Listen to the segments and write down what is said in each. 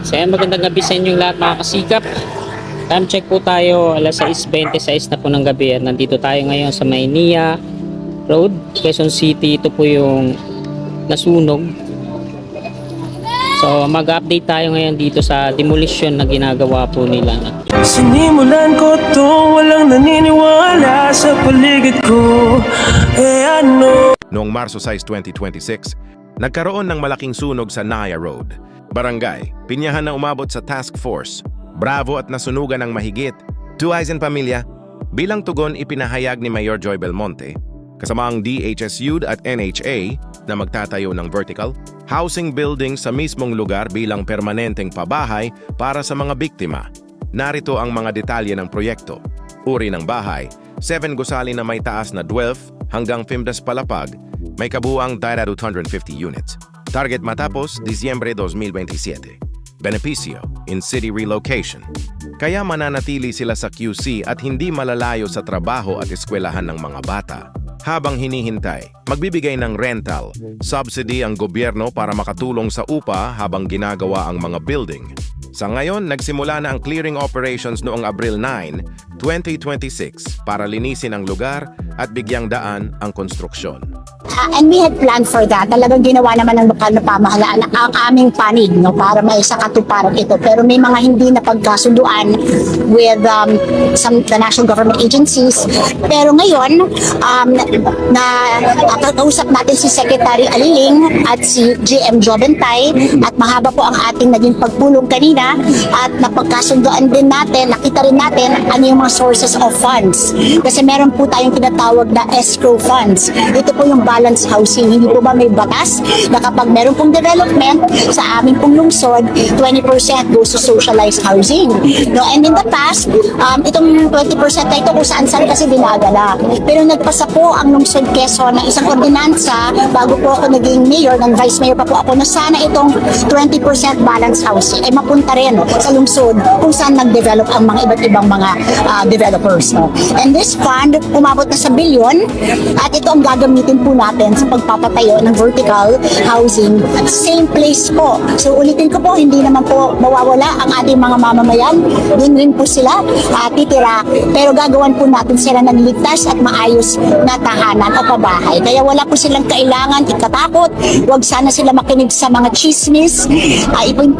So yan, magandang gabi sa inyong lahat mga kasikap. Time check po tayo, alas 6:26 na po ng gabi at nandito tayo ngayon sa Maynila Road, Quezon City. Ito po yung nasunog. So mag-update tayo ngayon dito sa demolition na ginagawa po nila. Sinimulan ko to, walang naniniwala sa paligid ko. Ano? Noong Marso 6, 2026, nagkaroon ng malaking sunog sa Naya Road, Barangay. Pinyahan na umabot sa task force. Bravo at nasunugan ng mahigit 2,000 pamilya. Bilang tugon, ipinahayag ni Mayor Joy Belmonte, kasama ang DHSU at NHA na magtatayo ng vertical housing building sa mismong lugar bilang permanenteng pabahay para sa mga biktima. Narito ang mga detalye ng proyekto. Uri ng bahay, 7 gusali na may taas na 12 hanggang 15 palapag, may kabuuang 250 units. Target matapos Disyembre 2027. Benepisyo, in-city relocation. Kaya mananatili sila sa QC at hindi malalayo sa trabaho at eskwelahan ng mga bata. Habang hinihintay, magbibigay ng rental, subsidy ang gobyerno para makatulong sa upa habang ginagawa ang mga building. Sa ngayon, nagsimula na ang clearing operations noong Abril 9, 2026 para linisin ang lugar at bigyang daan ang konstruksyon. And we had planned for that. Talagang ginawa naman ng lokal na pamahalaan ang aming panig, no, para may sa katuparan ito. Pero may mga hindi na pagkasunduan with the national government agencies. Pero ngayon, kausap natin si Secretary Aliling at si GM Jobentay at mahaba po ang ating naging pagpulong kanina at napagkasunduan din natin, nakita rin natin ano yung mga sources of funds. Kasi meron po tayong tinatawag na escrow funds. Ito po yung balance housing. Hindi po ba may batas na kapag meron pong development sa aming pong lungsod, 20% goes to socialized housing. No? And in the past, itong 20% na ito kung saan-saan kasi dinadala. Pero nagpasa po ang lungsod Quezon ng isang ordinansa bago po ako naging mayor, ng vice mayor pa po ako, na sana itong 20% balance housing ay mapunta rin sa lungsod kung saan nag-develop ang mga iba't ibang mga developers. No? And this fund, umabot na sa bilyon at ito ang gagamitin po natin sa pagpapatayo ng vertical housing. Same place po. So ulitin ko po, hindi naman po mawawala ang ating mga mamamayan. Doon rin po sila titira. Pero gagawan po natin sila ng ligtas at maayos na tahanan o pabahay. Kaya wala po silang kailangan ikatakot. Huwag sana sila makinig sa mga chismis.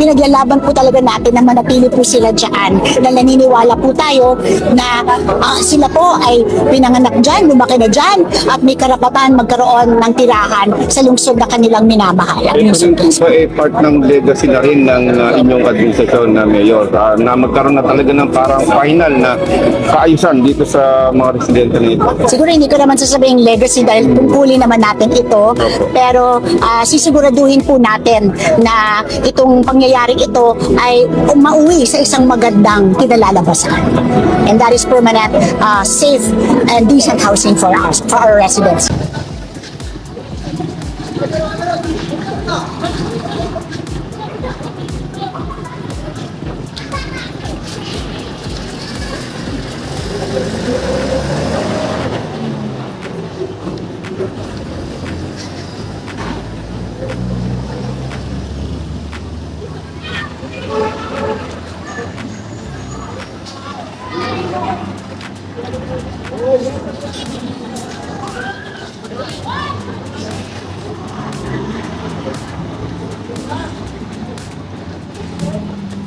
Pinaglalaban po talaga natin na manatili po sila dyan. Dahil naniniwala po tayo na sila po ay pinanganak dyan, lumaki na dyan, at may karapatan magkaroon ng tirahan sa lungsod na kanilang minamahalan. Ito po ay part ng legacy na rin ng inyong administrasyon na mayor, na magkaroon na talaga ng parang final na kaayusan dito sa mga residente nito. Siguro hindi ko naman sasabihin legacy dahil tungkulin naman natin ito, pero sisiguraduhin po natin na itong pangyayaring ito ay mauwi sa isang magandang kinalalabasan. And that is permanent, safe and decent housing for us, for our residents.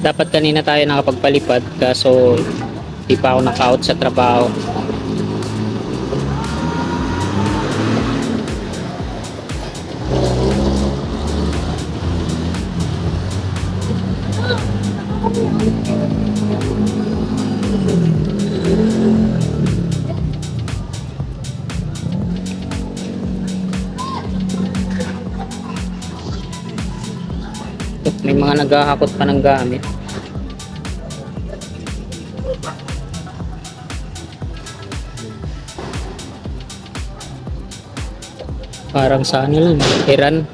Dapat kanina tayo nakapagpalipad kaso di pa ako naka-out sa trabaho. May mga naghahakot pa ng gamit. Parang sa ano lang, Iran.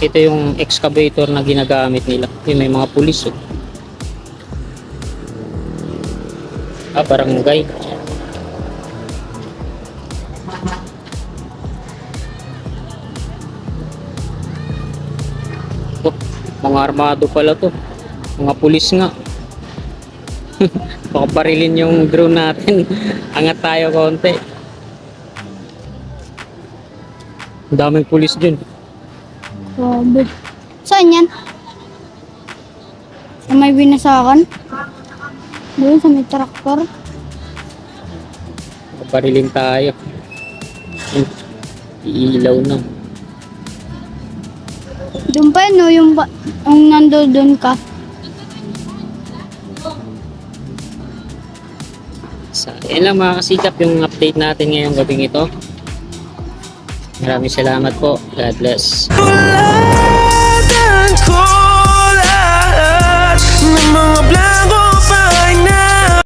Ito yung excavator na ginagamit nila. Yung may mga pulis. Oh. Barangay. Oh, mga armado pala to. Mga pulis nga. Baka barilin yung drone natin. Angat tayo konti. Ang daming pulis dyan. Grabe. Saan yan? Sa may binasakan? Doon sa may traktor? Barilin tayo. Iilaw na. Doon pa yun, no? Yung nandoon ka. Yan lang mga kasikap yung update natin ngayong gabing ito. Maraming salamat po. God bless. Bulatan ko lahat ng mga blanco